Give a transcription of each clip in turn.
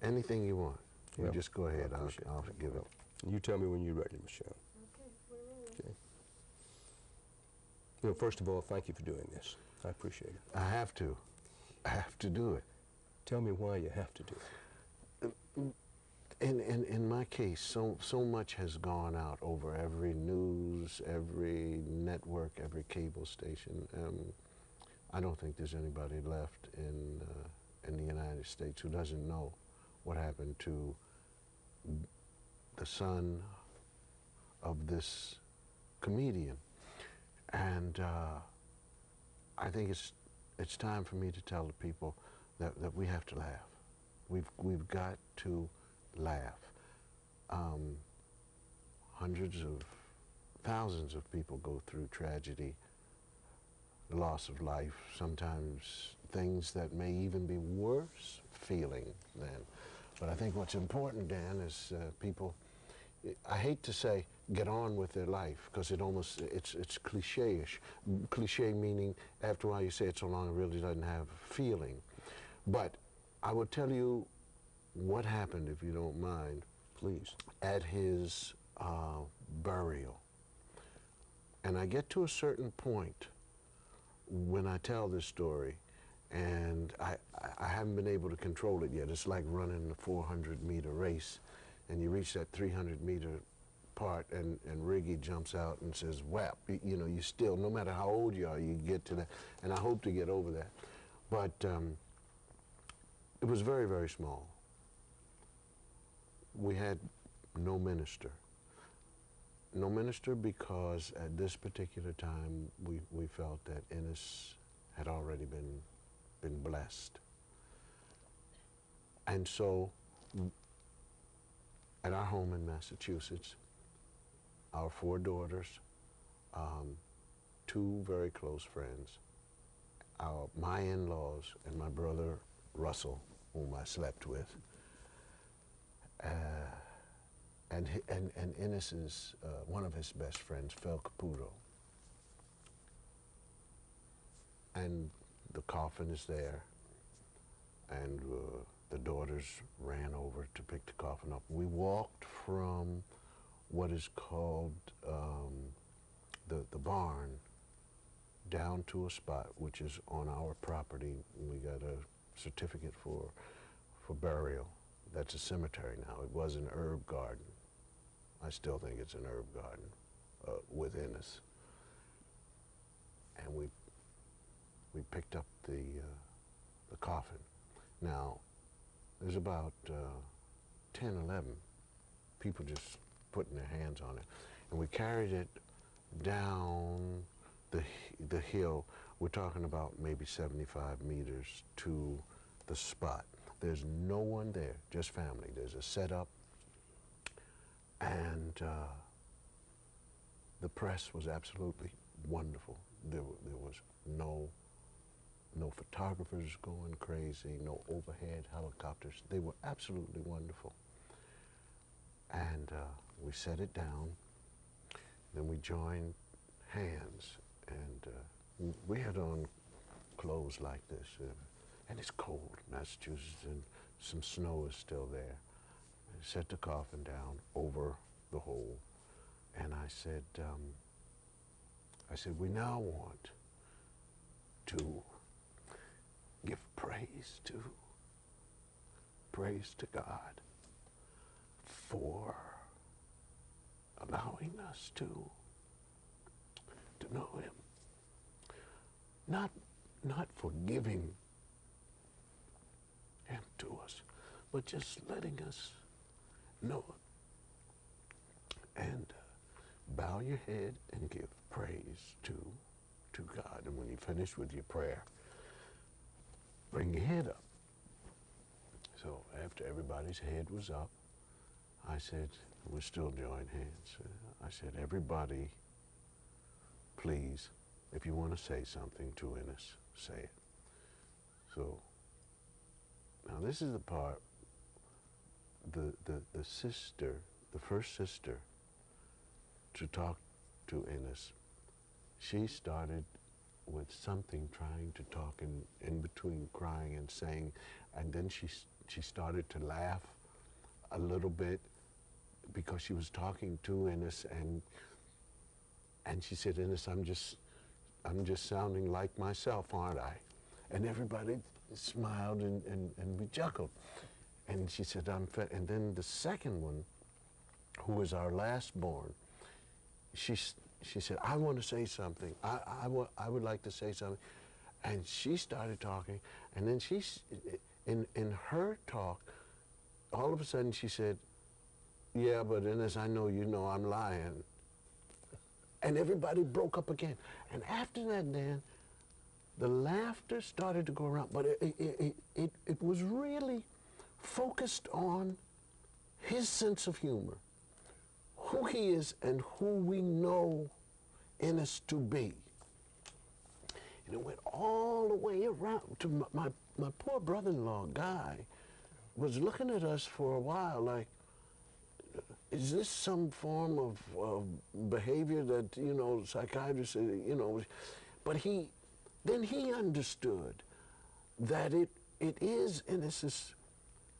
Anything you want. You Well, just go ahead. I I'll give it. You tell me when you're ready, Michelle. Okay, we're rolling. Okay. You know, first of all, thank you for doing this. I appreciate it. I have to. I have to do it. Tell me why you have to do it. In my case, so much has gone out over every news, every network, every cable station. I don't think there's anybody left in the United States who doesn't know what happened to the son of this comedian. And I think it's time for me to tell the people that we have to laugh. We've got to laugh. Hundreds of thousands of people go through tragedy, loss of life, sometimes things that may even be worse feeling than. But I think what's important, Dan, is people, I hate to say get on with their life, because it's cliche-ish. Cliche meaning after a while you say it so long it really doesn't have feeling. But I would tell you what happened, if you don't mind, Please. at his burial. And I get to a certain point when I tell this story, and I haven't been able to control it yet. It's like running a 400-meter race, and you reach that 300-meter part, and Riggy jumps out and says, "Whap!" You know, you still, no matter how old you are, you get to that. And I hope to get over that. But it was very, very small. We had no minister. No minister because at this particular time we felt that Ennis had already been blessed. And so at our home in Massachusetts, our 4 daughters, 2 very close friends, my in-laws and my brother Russell, whom I slept with, and Ennis's, one of his best friends, Phil Caputo. And the coffin is there, and the daughters ran over to pick the coffin up. We walked from what is called the barn down to a spot which is on our property. We got a certificate for burial. That's a cemetery now. It was an herb garden. I still think it's an herb garden with Ennis. And we picked up the coffin. Now, there's about 10, 11 people just putting their hands on it. And we carried it down the hill. We're talking about maybe 75 meters to the spot. There's no one there, just family. There's a setup, and the press was absolutely wonderful. There was no photographers going crazy, no overhead helicopters. They were absolutely wonderful. And we set it down, then we joined hands, and we had on clothes like this. And it's cold, Massachusetts, and some snow is still there. I set the coffin down over the hole, and I said, we now want to give praise to God for allowing us to know him. Not for giving him to us, but just letting us know it. And bow your head and give praise to God. And when you finish with your prayer, bring your head up. So after everybody's head was up, I said, we're still joined hands. I said, everybody, please, if you want to say something to Ennis, say it. So now this is the part, the sister, the first sister to talk to Ennis, she started with something, trying to talk in between crying and saying, and then she she started to laugh a little bit because she was talking to Ennis, and she said, Ennis, I'm just sounding like myself, aren't I? And everybody smiled and we chuckled. And she said, and then the second one, who was our last born, she said, I want to say something. I would like to say something. And she started talking, and then in her talk, all of a sudden she said, yeah, but Ennis, I know you know I'm lying. And everybody broke up again. And after that, Dan, the laughter started to go around, but it was really focused on his sense of humor, who he is and who we know Ennis to be. And it went all the way around to my poor brother-in-law, Guy, was looking at us for a while like, is this some form of behavior that, you know, psychiatrists, you know, but then he understood that it is Ennis's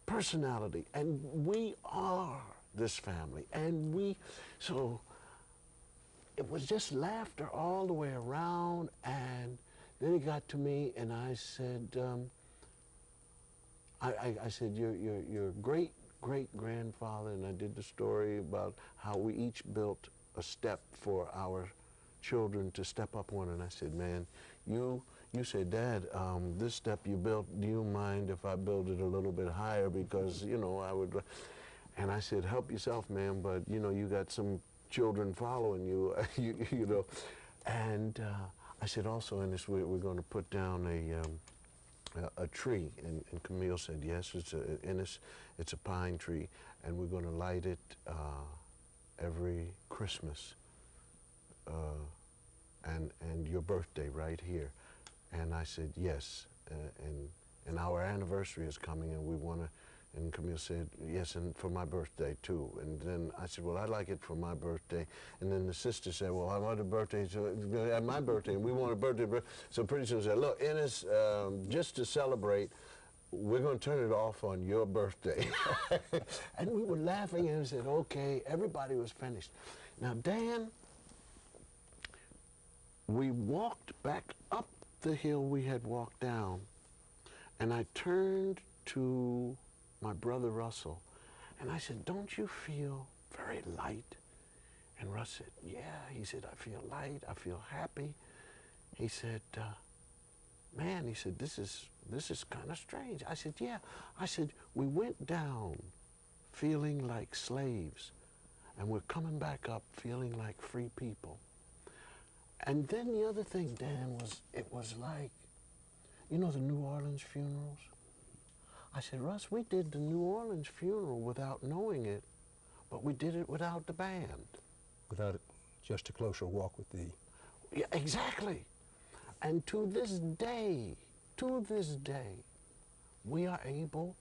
personality, and we are this family, and so it was just laughter all the way around, and then he got to me, and I said, I said, your great-great-grandfather, and I did the story about how we each built a step for our children to step up on, and I said, man, you said, Dad, this step you built, do you mind if I build it a little bit higher, because, you know, I would, and I said, help yourself, man, but, you know, you got some children following you, you know, and I said, also, in this, we're going to put down a tree, and Camille said, yes, it's a pine tree, and we're going to light it every Christmas, and your birthday right here. And I said, yes, and our anniversary is coming, and we want to, and Camille said, yes, and for my birthday too. And then I said, well, I'd like it for my birthday. And then the sister said, well, I want a birthday, so at my birthday, and we want a birthday. So pretty soon I said, look, Ennis, just to celebrate, we're going to turn it off on your birthday. And we were laughing, and I said, okay, everybody was finished. Now, Dan, we walked back up the hill we had walked down, and I turned to my brother Russell, and I said, don't you feel very light? And Russ said, yeah. He said, I feel light, I feel happy. He said, man, he said, this is kind of strange. I said, yeah. I said, we went down feeling like slaves, and we're coming back up feeling like free people. And then the other thing, Dan, was it was like, you know, the New Orleans funerals? I said, Russ, we did the New Orleans funeral without knowing it, but we did it without the band. Without just a closer walk with thee. Yeah, exactly. And to this day, we are able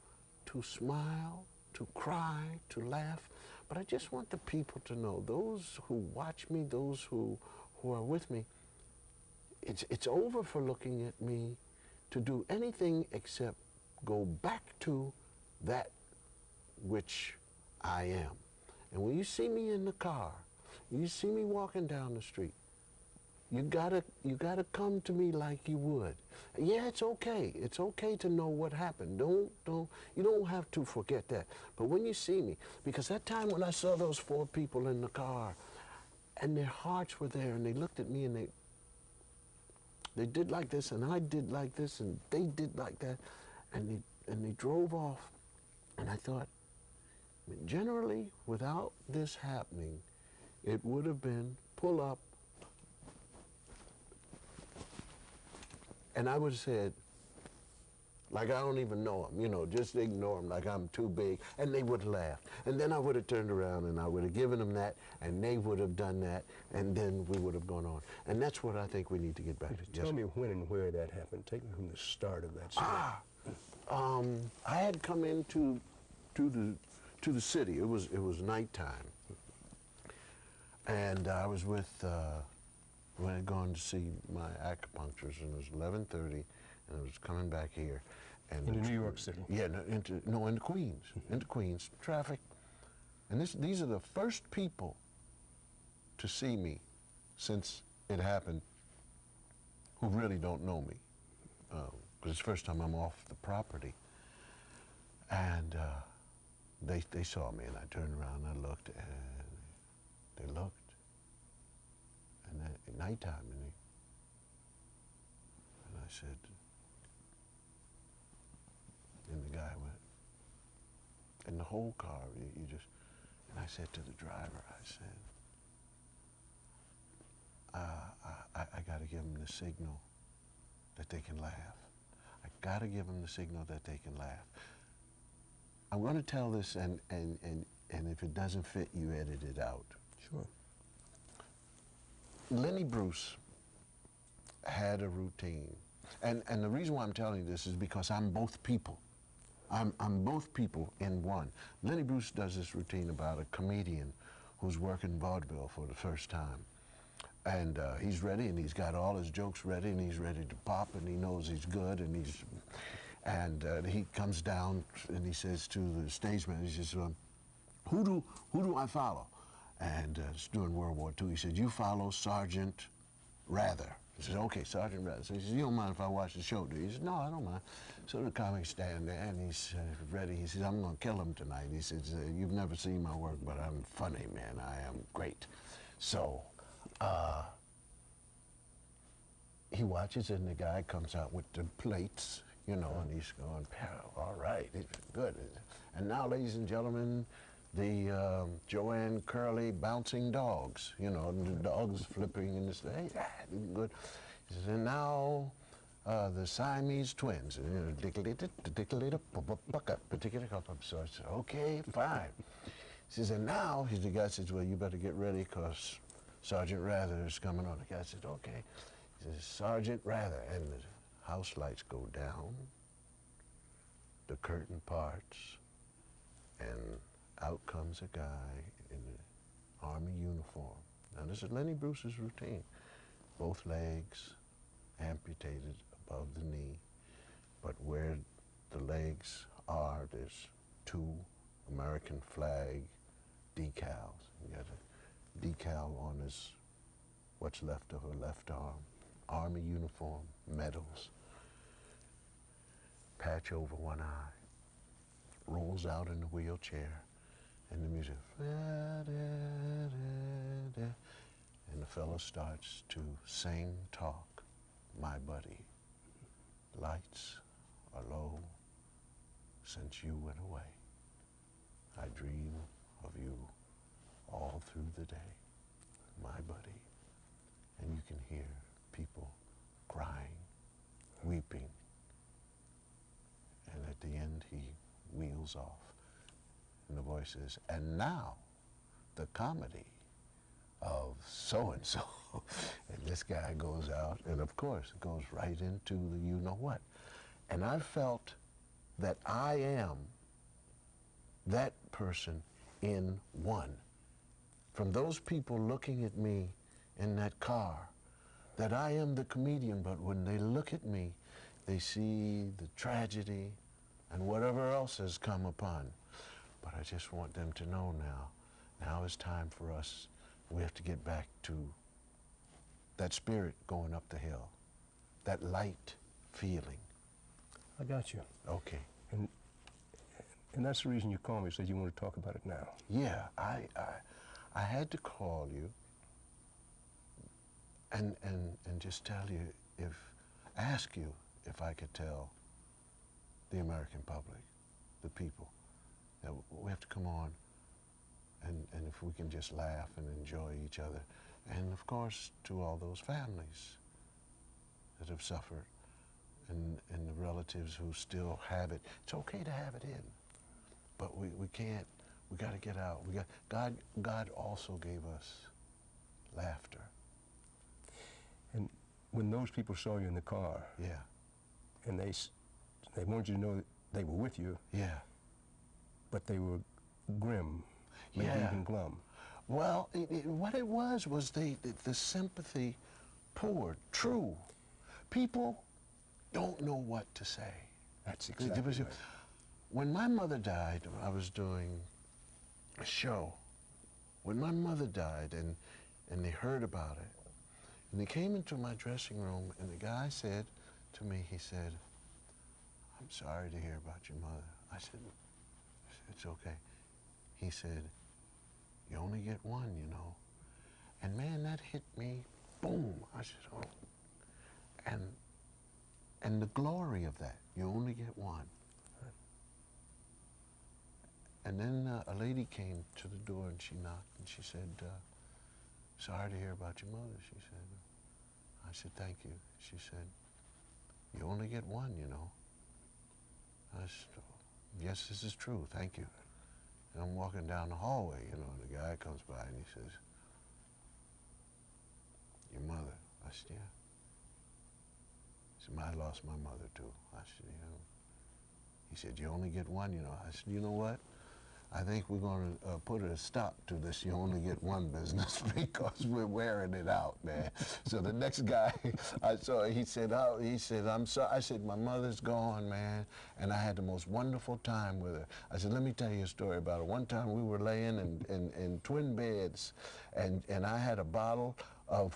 to smile, to cry, to laugh. But I just want the people to know, those who watch me, those who are with me, it's over for looking at me to do anything except go back to that which I am. And when you see me in the car, you see me walking down the street, you gotta come to me like you would. Yeah, it's okay. It's okay to know what happened. You don't have to forget that. But when you see me, because that time when I saw those 4 people in the car, and their hearts were there, and they looked at me, and they did like this, and I did like this, and they did like that, and they drove off, and I thought, generally, without this happening, it would have been pull up, and I would have said, like I don't even know them, you know, just ignore them like I'm too big, and they would have laughed. And then I would have turned around and I would have given them that, and they would have done that, and then we would have gone on. And that's what I think we need to get back to. Tell me when and where that happened. Take me from the start of that story. I had come into the city. It was nighttime, and I was with when I had gone to see my acupuncturist, and it was 11:30, and I was coming back here, And into New York City. Yeah, into Queens, into Queens. Traffic. And these are the first people to see me since it happened who really don't know me. Because it's the first time I'm off the property. And they saw me, and I turned around and I looked, and they looked. And then at nighttime, and I said, and the guy went, in the whole car, you just, and I said to the driver, I said, I got to give them the signal that they can laugh. I got to give them the signal that they can laugh. I'm going to tell this, and if it doesn't fit, you edit it out. Sure. Lenny Bruce had a routine. And the reason why I'm telling you this is because I'm both people. I'm both people in one. Lenny Bruce does this routine about a comedian who's working vaudeville for the first time. And he's ready, and he's got all his jokes ready, and he's ready to pop, and he knows he's good, and he comes down and he says to the stage manager, he says, who do I follow? And it's during World War II. He said, you follow Sergeant Rather. He says, okay, Sergeant Rather. So he says, you don't mind if I watch the show, do you? He says, no, I don't mind. So the comics stand there, and he's ready. He says, I'm going to kill him tonight. He says, you've never seen my work, but I'm funny, man. I am great. So he watches, and the guy comes out with the plates, you know, and he's going, all right, good. And now, ladies and gentlemen, the Joanne Curley bouncing dogs, you know, and the dogs flipping in this, hey, good. He says, and now the Siamese twins, so I said, okay, fine. He says, and now, the guy says, well, you better get ready, because Sergeant Rather is coming on. The guy said, okay. He says, Sergeant Rather, and the house lights go down, the curtain parts, and out comes a guy in an Army uniform. Now, this is Lenny Bruce's routine. Both legs amputated above the knee, but where the legs are, there's two American flag decals. He got a decal on his, what's left of her left arm, Army uniform, medals, patch over one eye, rolls out in the wheelchair, and the music, and the fellow starts to sing, talk, my buddy. Lights are low since you went away. I dream of you all through the day, my buddy. And you can hear people crying, weeping. And at the end, he wheels off. And the voice says, and now, the comedy of so-and-so. And this guy goes out, and of course, it goes right into the you-know-what. And I felt that I am that person in one. From those people looking at me in that car, that I am the comedian, but when they look at me, they see the tragedy and whatever else has come upon. But I just want them to know now is time for us. We have to get back to that spirit going up the hill, that light feeling. I got you. Okay. And that's the reason you called me. You said you want to talk about it now. Yeah, I had to call you and just tell you, ask you if I could tell the American public, the people, that we have to come on and if we can just laugh and enjoy each other. And of course, to all those families that have suffered and the relatives who still have it. It's okay to have it in, but we can't, we got to get out. God also gave us laughter. And when those people saw you in the car, yeah, and they wanted you to know that they were with you, yeah, but they were grim, maybe yeah, even glum. Well, what it was the sympathy poured. True, people don't know what to say. That's exactly right. When my mother died, I was doing a show. When my mother died and they heard about it, and they came into my dressing room and the guy said to me, he said, "I'm sorry to hear about your mother." I said, "It's okay." He said, "You only get one, you know." And man, that hit me, boom. I said, "Oh." And the glory of that, you only get one. And then a lady came to the door and she knocked and she said, "Sorry to hear about your mother," she said. I said, "Thank you." She said, "You only get one, you know." I said, "Yes, this is true, thank you." And I'm walking down the hallway, you know, and the guy comes by and he says, "Your mother?" I said, "Yeah." He said, "I lost my mother too." I said, "Yeah." He said, "You only get one, you know." I said, "You know what? I think we're going to put a stop to this you only get one business because we're wearing it out, man." So the next guy I saw, he said, "Oh," he said, "I'm sorry." I said, "My mother's gone, man, and I had the most wonderful time with her." I said, "Let me tell you a story about it. One time we were laying in twin beds, and I had a bottle of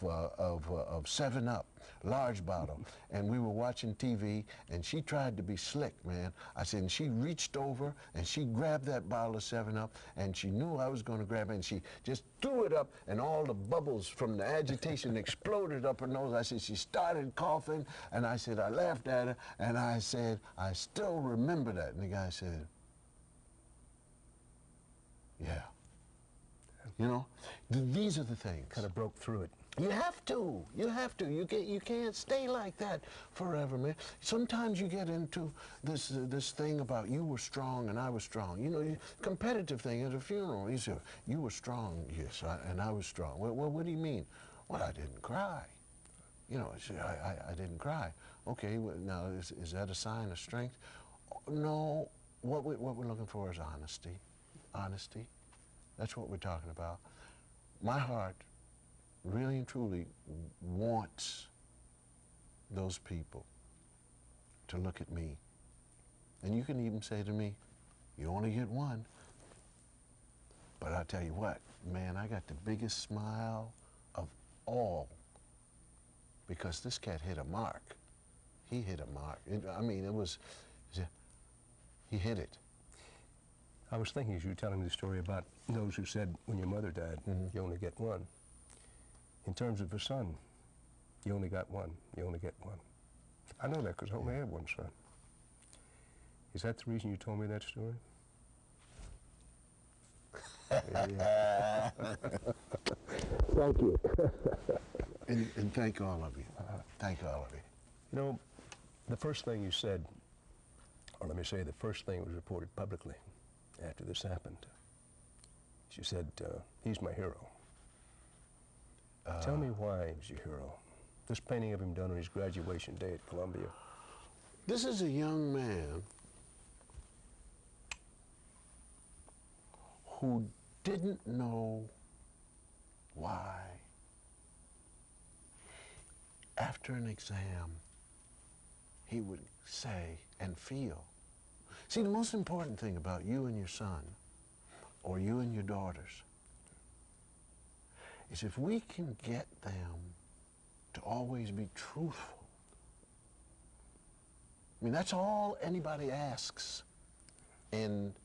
7-Up, large bottle, and we were watching TV, and she tried to be slick, man. I said, and she reached over, and she grabbed that bottle of 7-Up, and she knew I was going to grab it, and she just threw it up, and all the bubbles from the agitation exploded up her nose. I said, she started coughing, and I said, I laughed at her, and I said, I still remember that. And the guy said, "Yeah." You know, these are the things. Kind of broke through it. You have to. You have to. You can't stay like that forever, man. Sometimes you get into this thing about you were strong and I was strong. You know, competitive thing at a funeral. You say, "You were strong, yes, and I was strong." Well, what do you mean? "Well, I didn't cry." You know, I didn't cry. Okay, well, now is that a sign of strength? No. What we're looking for is honesty. Honesty. That's what we're talking about. My heart really and truly wants those people to look at me. And you can even say to me, "You only get one." But I tell you what, man, I got the biggest smile of all because this cat hit a mark. He hit a mark. I mean, he hit it. I was thinking as you were telling me the story about those who said when your mother died, you only get one. In terms of a son, you only got one. You only get one. I know that because I only had one son. Is that the reason you told me that story? Yeah. Thank you. And thank all of you. Thank all of you. You know, the first thing you said, or let me say the first thing was reported publicly after this happened. She said, "He's my hero." Tell me why he was your hero. This painting of him done on his graduation day at Columbia. This is a young man who didn't know why after an exam he would say and feel. See, the most important thing about you and your son or you and your daughters is if we can get them to always be truthful. I mean, that's all anybody asks in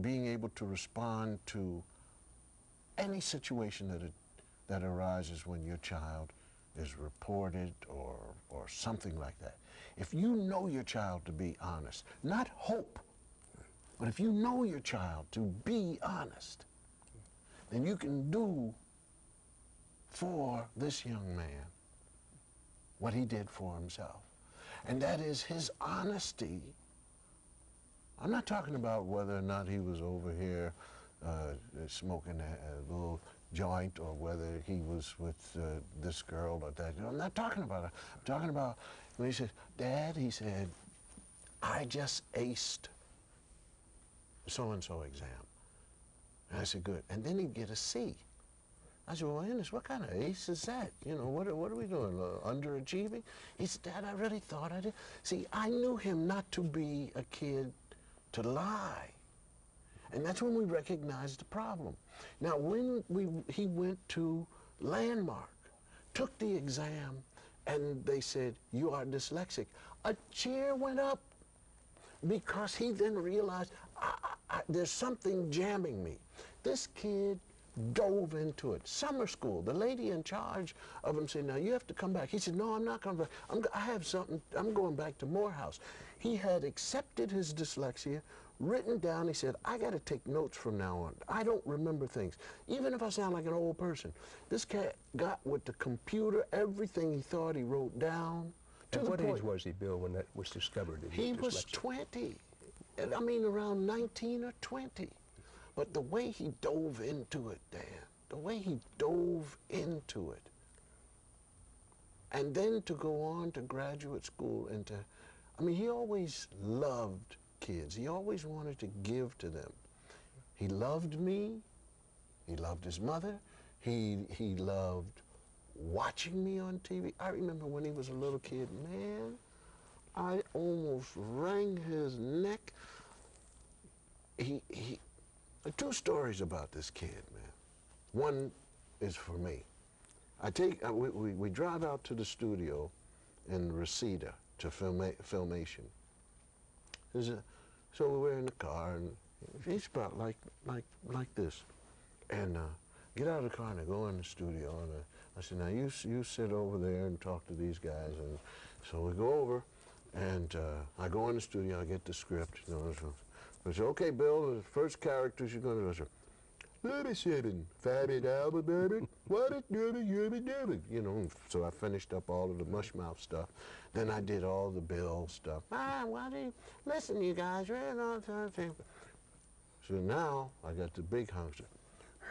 being able to respond to any situation that arises when your child is reported or something like that. If you know your child to be honest, not hope, but if you know your child to be honest, then you can do for this young man what he did for himself. And that is his honesty. I'm not talking about whether or not he was over here smoking a little joint or whether he was with this girl or that. I'm not talking about it. I'm talking about when he said, "Dad," he said, "I just aced so-and-so exam." And I said, "Good." And then he'd get a C. I said, well, Ennis, what kind of ace is that? You know, what are we doing, underachieving? He said, Dad, I really thought I did. See, I knew him not to be a kid to lie. And that's when we recognized the problem. Now, when he went to Landmark, took the exam, and they said, you are dyslexic, a cheer went up because he then realized there's something jamming me. This kid dove into it. Summer school, the lady in charge of him said, now you have to come back. He said, no, I'm not coming back. I have something, I'm going back to Morehouse. He had accepted his dyslexia, written down, he said, I got to take notes from now on. I don't remember things, even if I sound like an old person. This cat got with the computer, everything he thought he wrote down. At what age was he, Bill, when that was discovered? He was 20. I mean, around 19 or 20. But the way he dove into it, Dan, the way he dove into it, and then to go on to graduate school and to, I mean, he always loved kids. He always wanted to give to them. He loved me. He loved his mother. He loved watching me on TV. I remember when he was a little kid, man, I almost wrung his neck. Two stories about this kid, man. One is for me. We drive out to the studio in Reseda to filmation. So we're in the car, and he's about like this. And get out of the car and I go in the studio, and I said, now you sit over there and talk to these guys. And so we go over, and I go in the studio, I get the script. You know, I said, okay, Bill, the first characters you're going to do. Let me sit in, fatted Albert, baby. What it do, you know, so I finished up all of the mush mouth stuff. Then I did all the Bill stuff. Why do you listen, you guys? So now I got the big hunkster.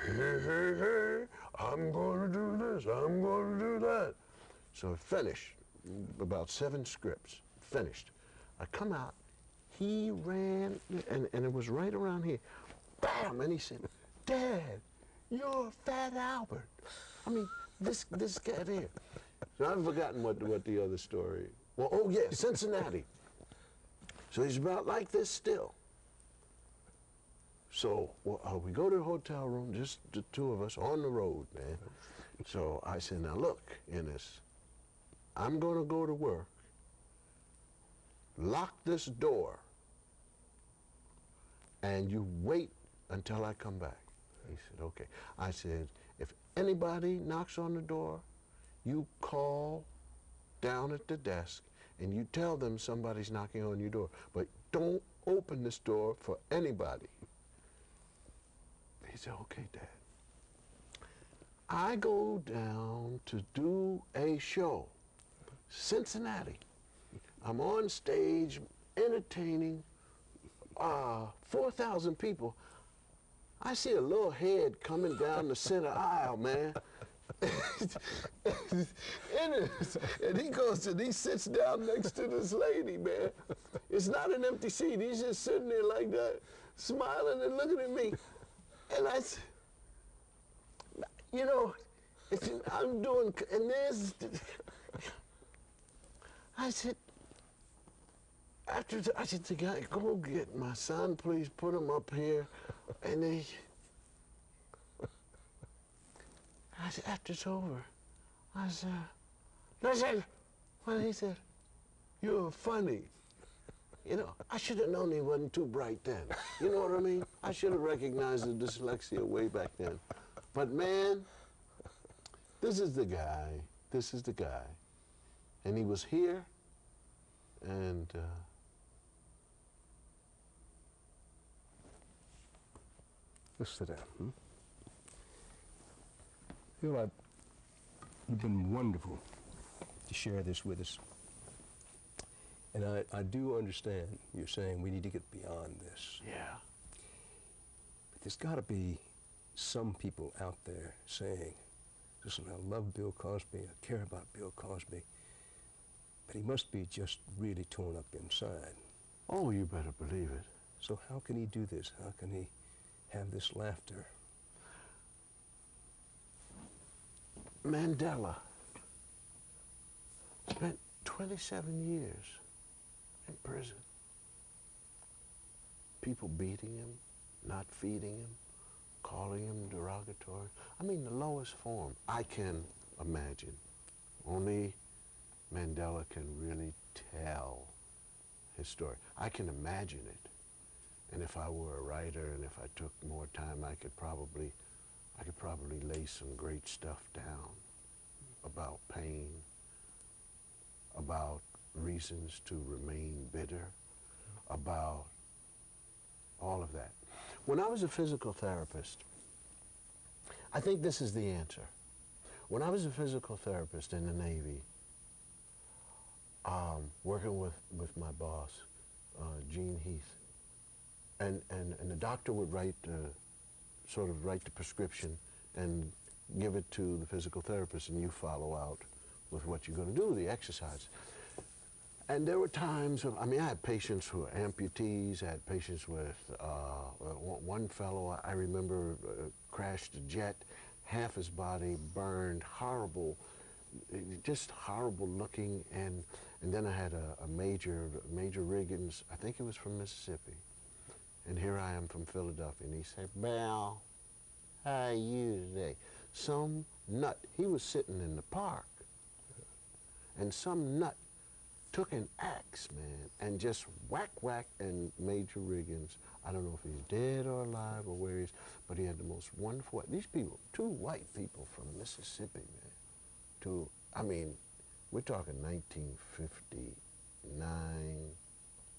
Hey, I'm going to do this, I'm going to do that. So I finished, about 7 scripts, finished. I come out, he ran, and it was right around here. Bam, and he said, Dad, you're Fat Albert. I mean, this guy there. So I've forgotten what the other story. Well, oh yeah, Cincinnati. So he's about like this still. So we go to the hotel room, just the two of us on the road, man. So I said, now look, Ennis, I'm going to go to work. Lock this door, and you wait until I come back. He said, okay. I said, if anybody knocks on the door, you call down at the desk and you tell them somebody's knocking on your door, but don't open this door for anybody. He said, okay, Dad. I go down to do a show, Cincinnati. I'm on stage entertaining 4,000 people. I see a little head coming down the center aisle, man. And he goes and he sits down next to this lady, man. It's not an empty seat. He's just sitting there like that, smiling and looking at me. And I said, you know, I'm doing, and there's, I said, I said to the guy, go get my son, please, put him up here. And I said, after it's over, I said, listen, well, he said, you're funny. You know, I should have known he wasn't too bright then. You know what I mean? I should have recognized the dyslexia way back then. But man, this is the guy. This is the guy. And he was here, and let's sit down. Bill, you've been wonderful to share this with us. And I do understand you're saying we need to get beyond this. yeah. But there's got to be some people out there saying, listen, I love Bill Cosby, I care about Bill Cosby, but he must be just really torn up inside. Oh, you better believe it. So how can he do this? How can he have this laughter? Mandela spent 27 years in prison. People beating him, not feeding him, calling him derogatory. I mean, the lowest form I can imagine. Only Mandela can really tell his story. I can imagine it. And if I were a writer and if I took more time, I could probably lay some great stuff down about pain, about reasons to remain bitter, about all of that. When I was a physical therapist, I think this is the answer. When I was a physical therapist in the Navy, working with my boss, Gene Heath, and the doctor would write the prescription and give it to the physical therapist, and you follow out with what you're going to do, the exercise. And there were times, I had patients who were amputees, I had patients with, one fellow I remember crashed a jet, half his body burned, horrible, just horrible looking, and then I had a Major Riggins, I think it was from Mississippi, and here I am from Philadelphia, and he said, "Well, how are you today?" Some nut, he was sitting in the park, and some nut took an axe, man, and just whack, and Major Riggins, I don't know if he's dead or alive or where he is, but he had the most wonderful, these people, two white people from Mississippi, man, we're talking 1959,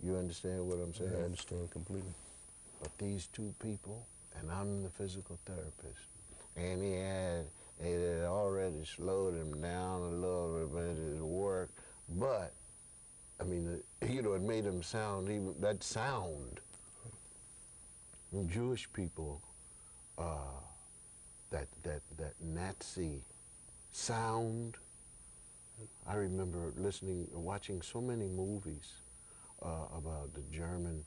you understand what I'm saying? I understand completely. But these two people, and I'm the physical therapist, and it had already slowed him down a little bit at work, but it made him sound, even that sound. Jewish people, that Nazi sound. I remember watching so many movies about the German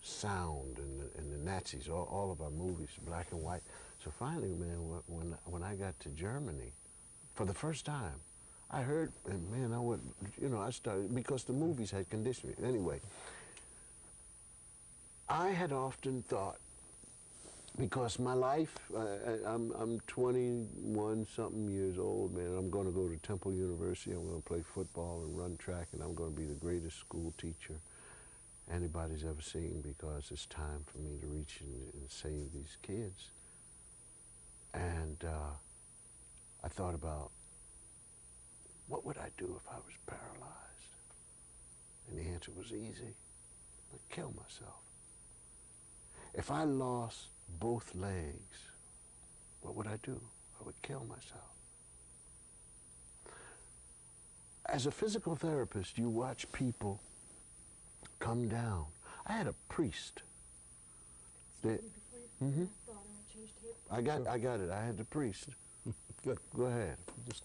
sound and the Nazis, all of our movies, black and white. So finally, man, when I got to Germany, for the first time, I heard, and man, I started, because the movies had conditioned me. Anyway, I had often thought, because my life, I'm 21-something years old, man. I'm going to go to Temple University. I'm going to play football and run track, and I'm going to be the greatest school teacher anybody's ever seen, because it's time for me to reach and save these kids. And I thought about, what would I do if I was paralyzed? And the answer was easy. I'd kill myself. If I lost both legs, what would I do? I would kill myself. As a physical therapist, you watch people come down. I had a priest. I got it. I had the priest. Good. Go ahead. Just